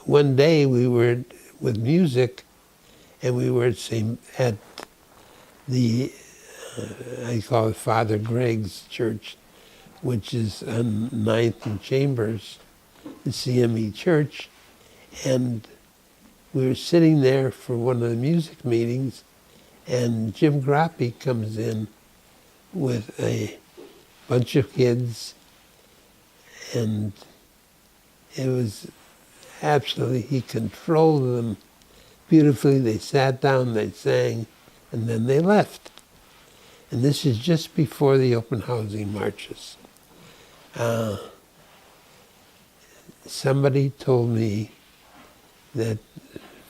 one day we were with music, and we were at the, I call it Father Greg's Church, which is on 9th and Chambers, the CME church, and we were sitting there for one of the music meetings, and Jim Groppe comes in with a bunch of kids, and it was absolutely, he controlled them beautifully. They sat down, they sang, and then they left. And this is just before the open housing marches. Somebody told me that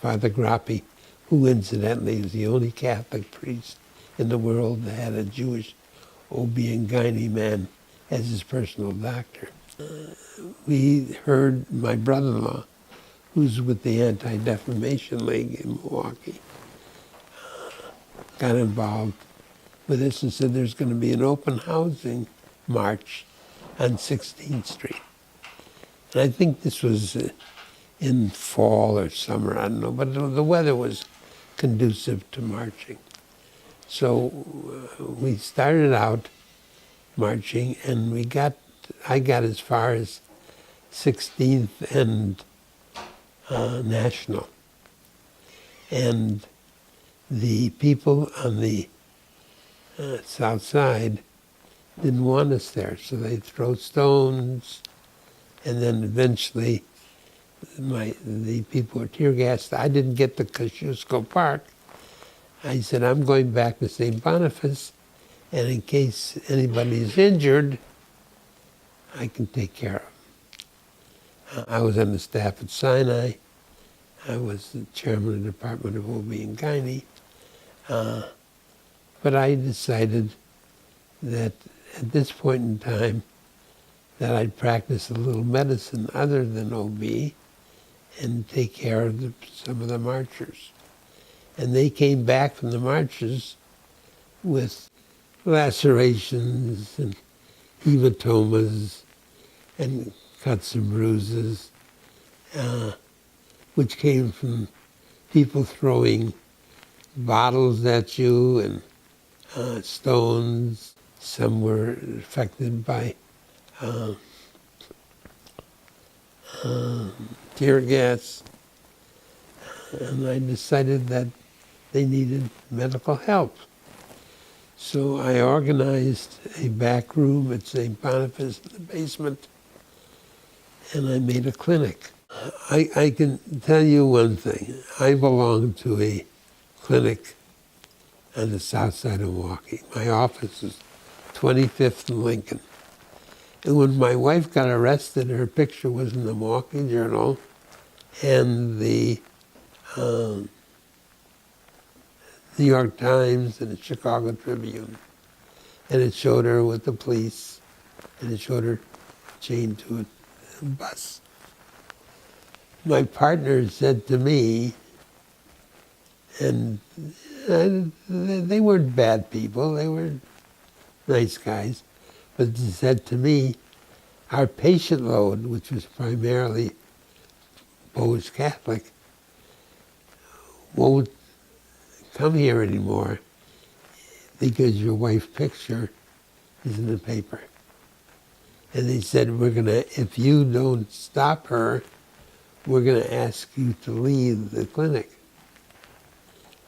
Father Groppe, who incidentally is the only Catholic priest in the world that had a Jewish OB-GYN man as his personal doctor. We heard my brother-in-law, who's with the Anti-Defamation League in Milwaukee, got involved with this and said there's going to be an open housing march on 16th Street. And I think this was in fall or summer, I don't know, but the weather was conducive to marching. So we started out marching, and I got as far as 16th and National. And the people on the south side didn't want us there, so they'd throw stones, and then eventually the people were tear gassed. I didn't get to Kosciuszko Park. I said, I'm going back to St. Boniface, and in case anybody's injured, I can take care of them. I was on the staff at Sinai. I was the chairman of the Department of OB-GYN. But I decided that at this point in time that I'd practice a little medicine other than OB and take care of some of the marchers. And they came back from the marches with lacerations and hematomas and cuts and bruises, which came from people throwing bottles at you and stones. Some were affected by tear gas. And I decided that they needed medical help. So I organized a back room at St. Boniface in the basement, and I made a clinic. I can tell you one thing. I belong to a clinic on the south side of Milwaukee. My office is 25th and Lincoln. And when my wife got arrested, her picture was in the Milwaukee Journal and the New York Times and the Chicago Tribune. And it showed her with the police, and it showed her chained to a bus. My partner said to me, and they weren't bad people, they were nice guys, but they said to me, our patient load, which was primarily Polish Catholic, won't come here anymore because your wife's picture is in the paper. And they said, if you don't stop her, we're going to ask you to leave the clinic.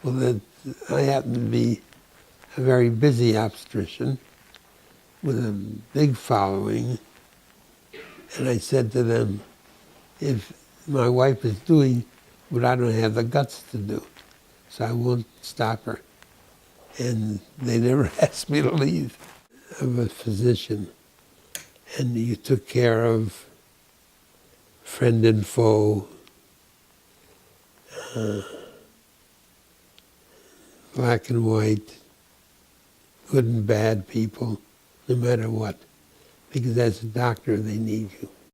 Well, I happen to be a very busy obstetrician with a big following, and I said to them, if my wife is doing what I don't have the guts to do, so I won't stop her. And they never asked me to leave. I'm a physician, and you took care of friend and foe, black and white, good and bad people, no matter what. Because as a doctor, they need you.